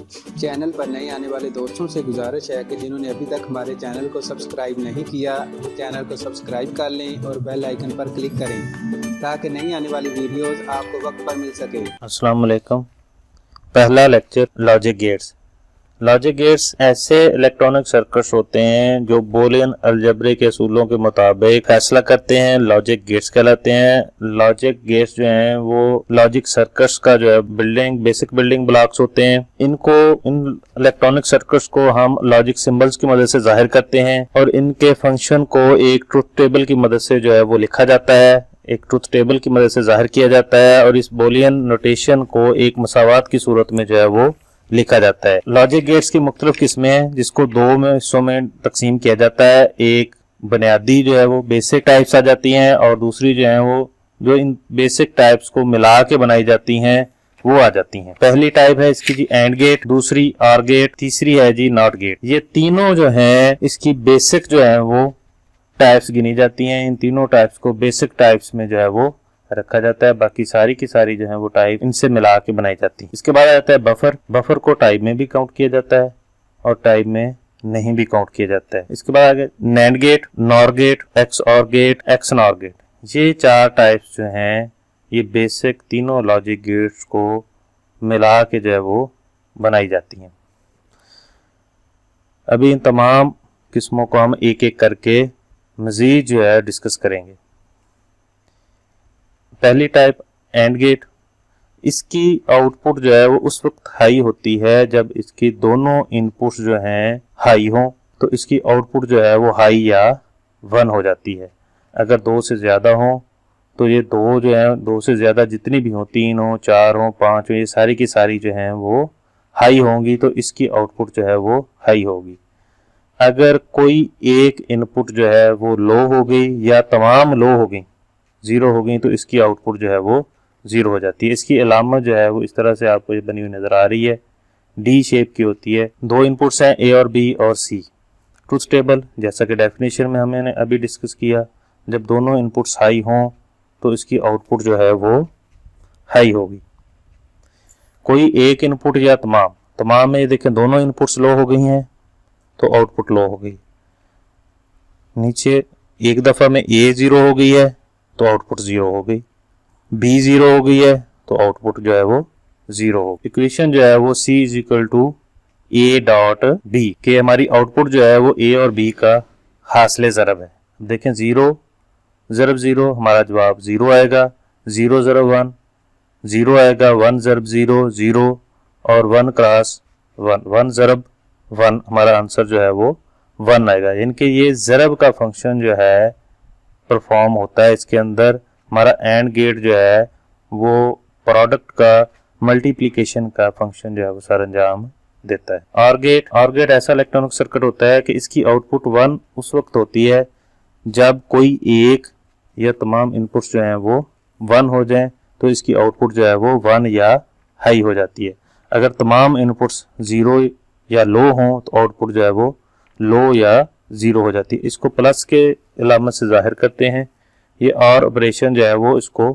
Channel पर नए आने वाले दोस्तों से गुजारिश है कि जिन्होंने अभी तक हमारे चैनल को सब्सक्राइब नहीं किया, चैनल को सब्सक्राइब कर लें और बेल आइकन पर क्लिक करें ताकि नई आने वाली वीडियोस आपको वक्त पर मिल सके। अस्सलाम वालेकुम। पहला lecture logic gates. Logic gates ऐसे इलेक्ट्रॉनिक सर्किट्स होते हैं जो बूलियन अलजेब्रे के असूलों के मुताबिक फैसला करते हैं, लॉजिक गेट्स कहलाते हैं। लॉजिक गेट्स जो हैं वो लॉजिक सर्किट्स का जो है बेसिक बिल्डिंग ब्लॉक्स होते हैं। इन इलेक्ट्रॉनिक सर्किट्स को हम लॉजिक सिंबल्स की मदद से जाहिर करते हैं और इनके फंक्शन को एक ट्रुथ टेबल की मदद से जो है वो लिखा जाता है, एक ट्रुथ टेबल की मदद से जाहिर किया जाता है और इस बूलियन नोटेशन को एक मसावात की सूरत में जो है वो लिखा जाता है। लॉजिक गेट्स की मुख्तलिफ किस्में हैं जिसको दो हिस्सों में तकसीम किया जाता है। एक बुनियादी जो है वो बेसिक टाइप्स आ जाती हैं और दूसरी जो है वो जो इन बेसिक टाइप्स को मिला के बनाई जाती हैं वो आ जाती हैं। पहली टाइप है इसकी जी एंड गेट, दूसरी आर गेट, तीसरी है जी नॉट गेट। ये तीनों जो है इसकी बेसिक जो है वो टाइप्स गिनी जाती हैं। इन तीनों टाइप्स को बेसिक टाइप्स में जो है वो रखा जाता है, बाकी सारी की सारी जो है वो टाइप इनसे मिला के बनाई जाती है। इसके बाद आ जाता है बफर। बफर को टाइप में भी काउंट किया जाता है और टाइप में नहीं भी काउंट किया जाता है। इसके बाद आगे NAND gate, NOR gate, XOR gate, XNOR gate. ये चार टाइप्स जो हैं ये बेसिक तीनों लॉजिक गेट्स को मिला के जो है वो बनाई जाती हैं। अभी इन तमाम किस्मों को हम एक एक करके मजीद जो है डिस्कस करेंगे। पहली टाइप एंड गेट। इसकी आउटपुट जो है वो उस वक्त हाई होती है जब इसकी दोनों इनपुट्स जो हैं हाई हों, तो इसकी आउटपुट जो है वो हाई या 1 हो जाती है। अगर 2 से ज़्यादा हो तो ये दो जो है 2 से ज़्यादा जितनी भी हो, 3 हो, 4 हो, 5 हो, ये सारी की सारी जो हैं वो हाई होंगी तो इसकी आउटपुट जो है वो हाई होगी। अगर कोई एक इनपुट जो है वो लो हो गई या तमाम लो हो गई, 0 हो गई, तो इसकी आउटपुट जो है वो 0 हो जाती है। इसकी अलामत जो है वो इस तरह से आपको ये बनी हुई नजर आ रही है, डी शेप की होती है। दो इनपुट्स हैं ए और बी और सी। ट्रुथ टेबल जैसा कि डेफिनेशन में हमने अभी डिस्कस किया, जब दोनों इनपुट्स हाई हों तो इसकी आउटपुट जो है वो हाई होगी। कोई एक इनपुट या तमाम में देखें दोनों इनपुट्स लो हो गई हैं तो आउटपुट लो हो गई। नीचे एक दफा में ए 0 हो गई है तो आउटपुट 0 हो गई, बी 0 हो गई है तो आउटपुट जो है वो 0 हो। इक्वेशन जो है वो C = A डॉट B के हमारी आउटपुट जो है वो A और B का हासिल ज़रब है। देखें 0 ज़रब 0 हमारा जवाब 0 आएगा, 0 ज़रब 1 0 आएगा, 1 ज़रब 0 0 और 1 क्रॉस 1 1 ज़रब 1 हमारा आंसर जो है वो 1 आएगा। यानी कि ये ज़रब का फंक्शन जो है परफॉर्म होता है। इसके अंदर हमारा एंड गेट जो है वो प्रोडक्ट का मल्टीप्लिकेशन का फंक्शन जो है वो सर अंजाम देता है। आर गेट ऐसा इलेक्ट्रॉनिक सर्किट होता है कि इसकी आउटपुट 1 उस वक्त होती है जब कोई एक या तमाम इनपुट्स जो हैं वो 1 हो जाएं तो इसकी आउटपुट जो है वो 1 या हाई हो जाती है। अगर तमाम इनपुट्स 0 या लो हों तो आउटपुट जो है वो लो या 0 हो जाती है। इसको प्लस के अलामत से जाहिर करते हैं। ये और ऑपरेशन जो है वो इसको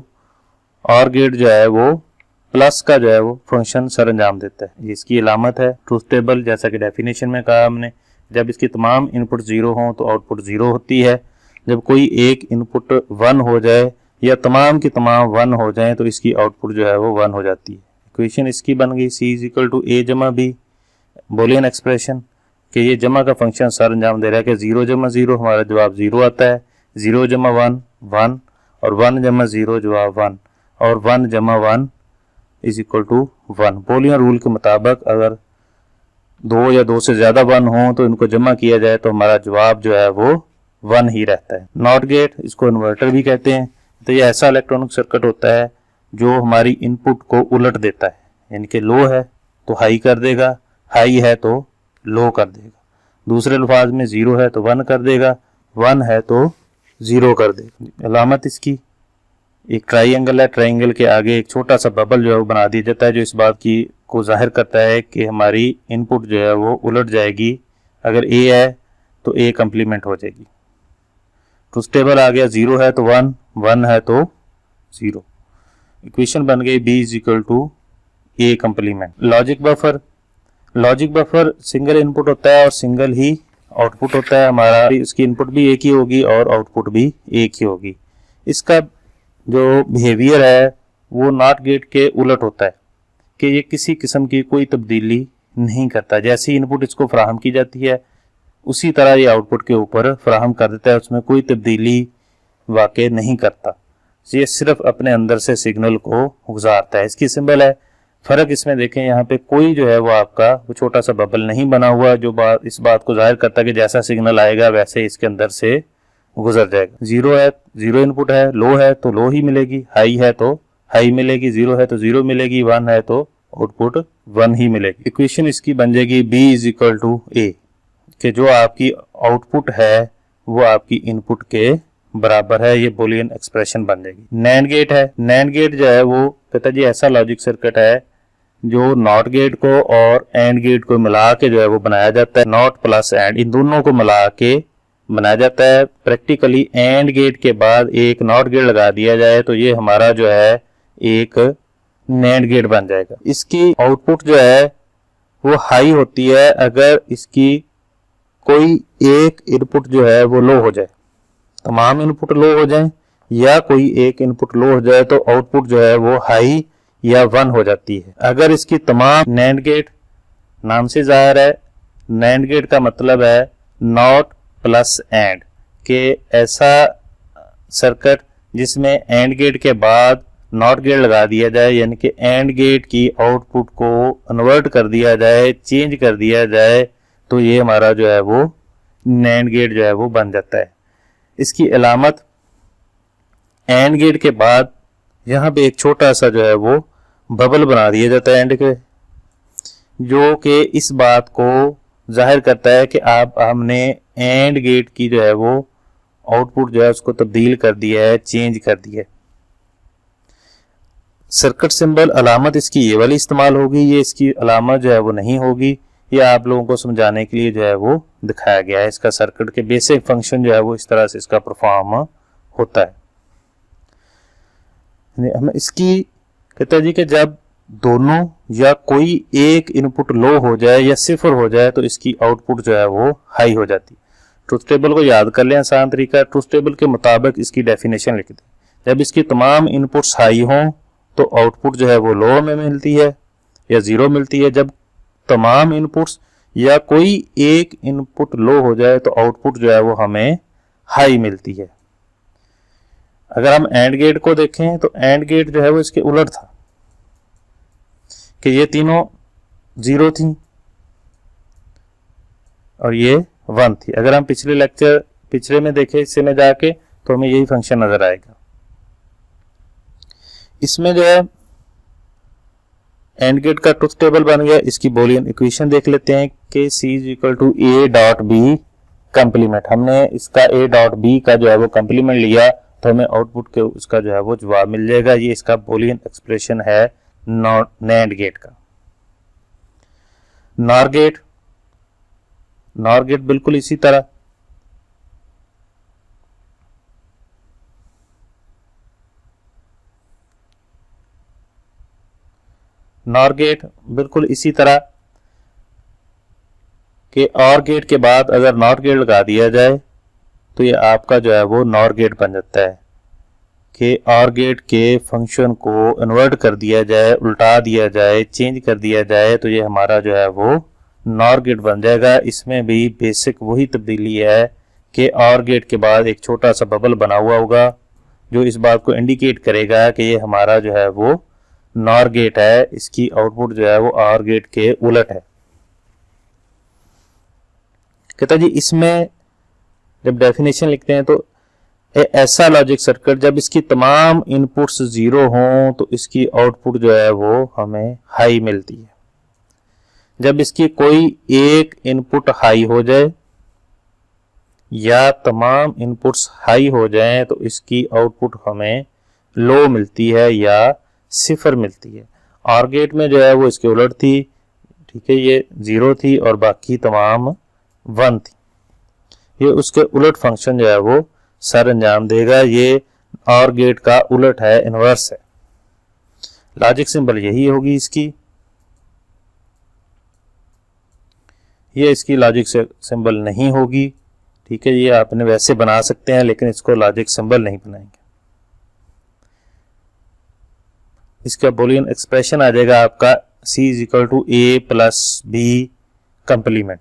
और गेट जो है वो प्लस का जो है वो फंक्शन सर अंजाम देता है। ये इसकी अलामत है। ट्रुथ टेबल जैसा कि डेफिनेशन में कहा हमने, जब इसकी तमाम इनपुट 0 हों तो आउटपुट 0 होती है। जब कोई एक इनपुट 1 हो जाए या तमाम की तमाम 1 हो जाए तो इसकी आउटपुट जो है वो 1 हो जाती है। इक्वेशन इसकी बन गई C = A जमा B, बूलियन एक्सप्रेशन कि ये जमा का फंक्शन सर अंजाम दे रहा है कि 0 जमा 0 हमारा जवाब 0 आता है, 0 जमा 1 1 और 1 जमा 0 जवाब 1 और 1 जमा 1 = 1। बूलियन रूल के मुताबिक अगर 2 या 2 से ज़्यादा 1 हो तो इनको जमा किया जाए तो हमारा जवाब जो है वो 1 ही रहता है। नॉट गेट, इसको इन्वर्टर भी कहते हैं। तो ये ऐसा इलेक्ट्रॉनिक सर्किट होता है जो हमारी इनपुट को उलट देता है, यानी कि लो है तो हाई कर देगा, हाई है तो लो कर देगा। दूसरे अल्फाज में 0 है तो 1 कर देगा, 1 है तो 0 कर देगा। अलामत इसकी एक ट्राइंगल है, ट्राइंगल के आगे एक छोटा सा बबल जो है वो बना दिया जाता है जो इस बात की को जाहिर करता है कि हमारी इनपुट जो है वो उलट जाएगी। अगर A है तो A कंप्लीमेंट हो जाएगी। ट्रुथ टेबल आ गया, 0 है तो 1 1 है तो 0। इक्वेशन बन गई B = A complement. Logic buffer logic buffer single input होता है और सिंगल ही आउटपुट होता है हमारा, इसकी इनपुट भी एक ही होगी और आउटपुट भी एक ही होगी। इसका जो बिहेवियर है वो नॉट गेट के उलट होता है कि ये किसी किस्म की कोई तब्दीली नहीं करता। जैसी इनपुट इसको फराहम की जाती है उसी तरह ये आउटपुट के ऊपर फराहम कर देता है, उसमें कोई तब्दीली वाक़ई नहीं करता। ये सिर्फ अपने अंदर से सिग्नल को गुजारता है। इसकी सिंबल है, फ़र्क इसमें देखें यहाँ पे कोई जो है वो आपका वो छोटा सा बबल नहीं बना हुआ जो इस बात को जाहिर करता है कि जैसा सिग्नल आएगा वैसे इसके अंदर से गुजर जाएगा। जीरो है, जीरो इनपुट है, लो है तो लो ही मिलेगी, हाई है तो हाई मिलेगी, जीरो है तो जीरो मिलेगी, वन है तो आउटपुट वन ही मिलेगी। इक्वेशन इसकी बन जाएगी B is equal to A, कि जो आपकी आउटपुट है वो आपकी इनपुट के बराबर है। ये बुलियन एक्सप्रेशन बन जाएगी। नैंड गेट है, नैंड गेट जो है वो कहता जी ऐसा लॉजिक सर्किट है जो नॉट गेट को और एंड गेट को मिला के जो है वो बनाया जाता है। नॉट प्लस एंड इन दोनों को मिला के बनाया जाता है। प्रैक्टिकली एंड गेट के बाद एक नॉट गेट लगा दिया जाए तो ये हमारा जो है एक नैंड गेट बन जाएगा। इसकी आउटपुट जो है वो हाई होती है अगर इसकी कोई एक इनपुट जो है वो लो हो जाए, तमाम इनपुट लो हो जाए या कोई एक इनपुट लो हो जाए तो आउटपुट जो है वो हाई या वन हो जाती है। अगर इसकी तमाम नैंड गेट नाम से जाहिर है, नैंड गेट का मतलब है नॉट प्लस एंड, के ऐसा सर्किट जिसमें एंड गेट के बाद नॉट गेट लगा दिया जाए, यानी कि एंड गेट की आउटपुट को कन्वर्ट कर दिया जाए, चेंज कर दिया जाए, तो ये हमारा जो है वो नैंड गेट जो है वो बन जाता है। इसकी अलामत एंड गेट के बाद यहाँ पे एक छोटा सा जो है वो बबल बना दिया जाता है एंड के, जो कि इस बात को जाहिर करता है कि आप हमने एंड गेट की जो है वो आउटपुट जो है उसको तब्दील कर दिया है, चेंज कर दिया है। सर्किट सिंबल अलामत इसकी ये वाली इस्तेमाल होगी, ये इसकी अलामत जो है वो नहीं होगी। ये आप लोगों को समझाने के लिए जो है वो दिखाया गया है। इसका सर्किट के बेसिक फंक्शन जो है वो इस तरह से इसका परफॉर्म होता है। हम इसकी कहते हैं जी कि जब दोनों या कोई एक इनपुट लो हो जाए या सिफर हो जाए तो इसकी आउटपुट जो है वो हाई हो जाती है। ट्रूथ टेबल को याद कर लें, आसान तरीका। ट्रूथ टेबल के मुताबिक इसकी डेफिनेशन लिख दें। जब इसकी तमाम इनपुट्स हाई हों तो आउटपुट जो है वो लो में मिलती है या जीरो मिलती है। जब तमाम इनपुट्स या कोई एक इनपुट लो हो जाए तो आउटपुट जो है वो हमें हाई मिलती है। अगर हम एंड गेट को देखें तो एंड गेट जो है वो इसके उलट था कि ये तीनों जीरो थी और ये वन थी। अगर हम पिछले में देखें हिस्से में जाके तो हमें यही फंक्शन नजर आएगा। इसमें जो है एंड गेट का ट्रुथ टेबल बन गया। इसकी बुलियन इक्वेशन देख लेते हैं कि C is equal to A dot B complement. हमने इसका A डॉट B का जो है वो कंप्लीमेंट लिया तो हमें आउटपुट के उसका जो है वो जवाब मिल जाएगा। ये इसका बुलियन एक्सप्रेशन है नैंड गेट का। नॉर गेट बिल्कुल इसी तरह। नॉर गेट बिल्कुल इसी तरह कि और गेट के बाद अगर नॉट गेट लगा दिया जाए तो ये आपका जो है वो नॉर गेट बन जाता है कि और गेट के फंक्शन को इन्वर्ट कर दिया जाए, उल्टा दिया जाए, चेंज कर दिया जाए तो ये हमारा जो है वो नॉर गेट बन जाएगा। इसमें भी बेसिक वही तब्दीली है कि और गेट के बाद एक छोटा सा बबल बना हुआ होगा जो इस बात को इंडिकेट करेगा कि ये हमारा जो है वो नॉर गेट है। इसकी आउटपुट जो है वो और गेट के उलट है। कहता जी इसमें जब डेफिनेशन लिखते हैं तो ऐसा लॉजिक सर्किट जब इसकी तमाम इनपुट्स जीरो हों तो इसकी आउटपुट जो है वो हमें हाई मिलती है। जब इसकी कोई एक इनपुट हाई हो जाए या तमाम इनपुट्स हाई हो जाएं तो इसकी आउटपुट हमें लो मिलती है या सिफर मिलती है। और गेट में जो है वो इसके उलट थी, ठीक है, ये जीरो थी और बाकी तमाम वन थी। ये उसके उलट फंक्शन जो है वो सर अंजाम देगा। ये और गेट का उलट है, इनवर्स है। लॉजिक सिंबल यही होगी इसकी। ये इसकी लॉजिक सिंबल नहीं होगी। ठीक है, ये आपने वैसे बना सकते हैं लेकिन इसको लॉजिक सिंबल नहीं बनाएंगे। इसका बुलियन एक्सप्रेशन आ जाएगा आपका C is equal to A plus B complement.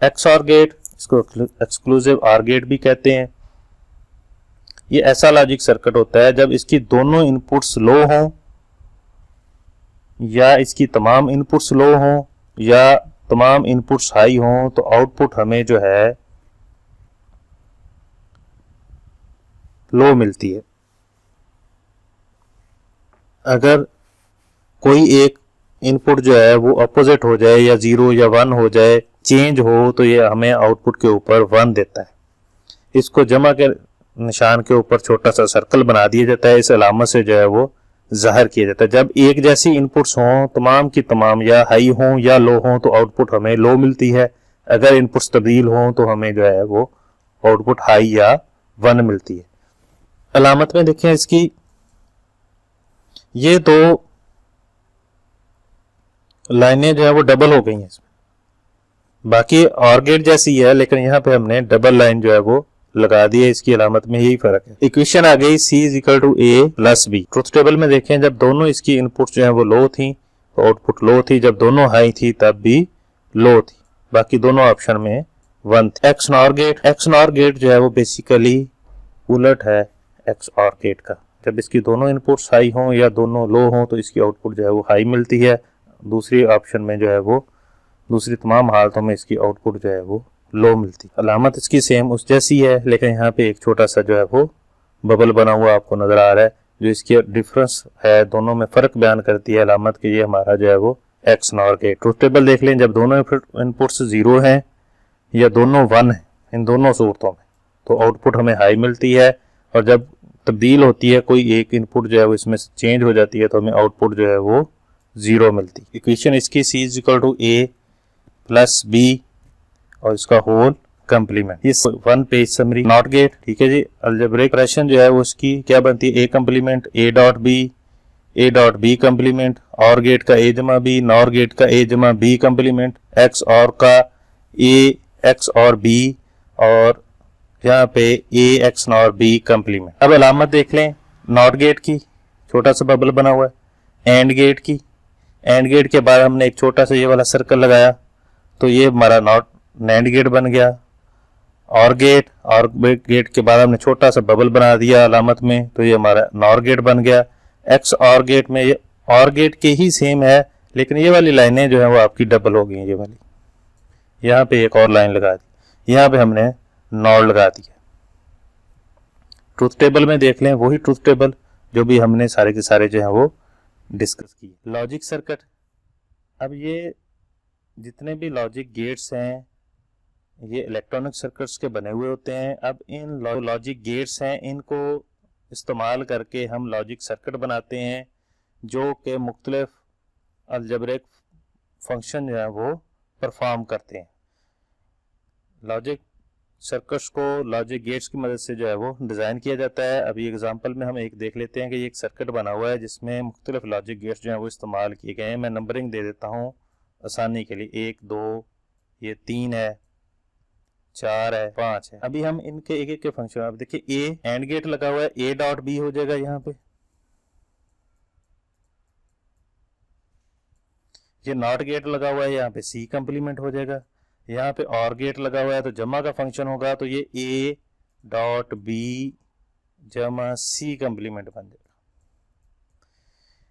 XOR gate, इसको एक्सक्लूसिव OR गेट भी कहते हैं। ये ऐसा लॉजिक सर्किट होता है जब इसकी दोनों इनपुट्स लो हों या इसकी तमाम इनपुट्स लो हों या तमाम इनपुट्स हाई हों, तो आउटपुट हमें जो है लो मिलती है। अगर कोई एक इनपुट जो है वो अपोजिट हो जाए या 0 या 1 हो जाए, चेंज हो, तो ये हमें आउटपुट के ऊपर 1 देता है। इसको जमा के निशान के ऊपर छोटा सा सर्कल बना दिया जाता है, इस अलामत से जो है वो जाहिर किया जाता है। जब एक जैसी इनपुट्स हों तमाम की तमाम, या हाई हों या लो हों, तो आउटपुट हमें लो मिलती है। अगर इनपुट्स तब्दील हों तो हमें जो है वो आउटपुट हाई या 1 मिलती है। अलामत में देखें इसकी, ये दो लाइनें जो है वो डबल हो गई हैं इसमें। बाकी OR गेट जैसी है लेकिन यहाँ पे हमने डबल लाइन जो है वो लगा दी है। इसकी अलामत में यही फर्क है। इक्वेशन आ गई C is equal to A plus B। Truth table में देखें, जब दोनों इसकी इनपुट जो है वो लो थी तो आउटपुट लो थी, जब दोनों हाई थी तब भी लो थी। बाकी दोनों ऑप्शन में 1 थी। XNOR गेट, XNOR गेट जो है वो बेसिकली उलट है XOR गेट का। जब इसकी दोनों इनपुट्स हाई हों या दोनों लो हों तो इसकी आउटपुट जो है वो हाई मिलती है। दूसरी ऑप्शन में जो है वो दूसरी तमाम हालतों में इसकी आउटपुट जो है वो लो मिलती। अलामत इसकी सेम उस जैसी है लेकिन यहाँ पे एक छोटा सा जो है वो बबल बना हुआ आपको नजर आ रहा है, जो इसकी डिफरेंस है, दोनों में फर्क बयान करती है अलामत के। ये हमारा जो है वो XNOR गेट। ट्रुथ टेबल देख लें, जब दोनों इनपुट्स 0 हैं या दोनों 1 हैं, इन दोनों सूरतों में तो आउटपुट हमें हाई मिलती है, और जब तब्दील होती है कोई एक इनपुट जो है वो इसमें चेंज हो जाती है तो हमें आउटपुट जो है वो 0 मिलती है। इक्वेशन इसकी C is equal to A plus B और इसका होल कंप्लीमेंट। ये 1 पेज समरी। नॉट गेट, ठीक है जी, अलजेब्रिक एक्सप्रेशन जो है वो उसकी क्या बनती है, A complement A dot B complement, OR gate का A जमा B, NOR गेट का A जमा B कंप्लीमेंट, XOR का A XOR B और यहाँ पे A XNOR B कंप्लीमेंट। अब अलामत देख लें नॉट गेट की, छोटा सा बबल बना हुआ है। एंड गेट की, एंड गेट के बाद हमने एक छोटा सा ये वाला सर्कल लगाया तो ये हमारा नैंड गेट बन गया। और गेट के बाद हमने छोटा सा बबल बना दिया अलामत में तो ये हमारा नॉर गेट बन गया। XOR गेट में ये OR गेट के ही सेम है लेकिन ये वाली लाइनें जो है वो आपकी डबल हो गई। ये वाली यहाँ पे एक और लाइन लगा दी, यहाँ पे हमने नॉर लगा दिया। ट्रुथ टेबल में देख लें, वही ट्रुथ टेबल जो भी हमने सारे के सारे जो है वो डिस्कस किए। लॉजिक सर्किट, अब ये जितने भी लॉजिक गेट्स हैं ये इलेक्ट्रॉनिक सर्किट्स के बने हुए होते हैं। अब इन लॉजिक गेट्स हैं, इनको इस्तेमाल करके हम लॉजिक सर्किट बनाते हैं जो कि मुख्तलिफ अलजेब्रिक फंक्शन जो है वो परफॉर्म करते हैं। लॉजिक सर्किट्स को लॉजिक गेट्स की मदद से जो है वो डिज़ाइन किया जाता है। अभी एग्जांपल में हम एक देख लेते हैं कि ये एक सर्किट बना हुआ है जिसमें मुख्तलिफ लॉजिक गेट्स जो है वो इस्तेमाल किए गए हैं। मैं नंबरिंग दे देता हूँ आसानी के लिए, 1 2 ये 3 है, 4 है, 5 है। अभी हम इनके एक एक के फंक्शन, अब देखिए A एंड गेट लगा हुआ है, A डॉट B हो जाएगा यहाँ पे। ये नॉट गेट लगा हुआ है, यहाँ पे C कंप्लीमेंट हो जाएगा। यहाँ पे OR गेट लगा हुआ है तो जमा का फंक्शन होगा तो ये A डॉट B जमा C कंप्लीमेंट बन जाएगा।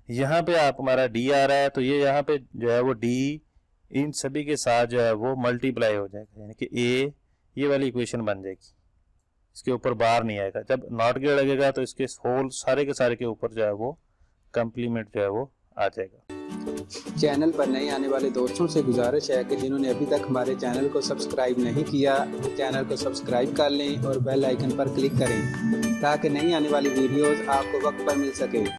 यहाँ पे आप हमारा D आ रहा है तो ये यहाँ पे जो है वो D इन सभी के साथ जो है वो मल्टीप्लाई हो जाएगा, यानी कि A ये वाली इक्वेशन बन जाएगी, इसके ऊपर बार नहीं आएगा। जब नॉट गेट लगेगा तो इसके होल सारे के सारे के ऊपर जो है वो कंप्लीमेंट जो है वो आ जाएगा। चैनल पर नए आने वाले दोस्तों से गुजारिश है कि जिन्होंने अभी तक हमारे चैनल को सब्सक्राइब नहीं किया चैनल को सब्सक्राइब कर लें और बेल आइकन पर क्लिक करें ताकि नई आने वाली वीडियोस आपको वक्त पर मिल सके।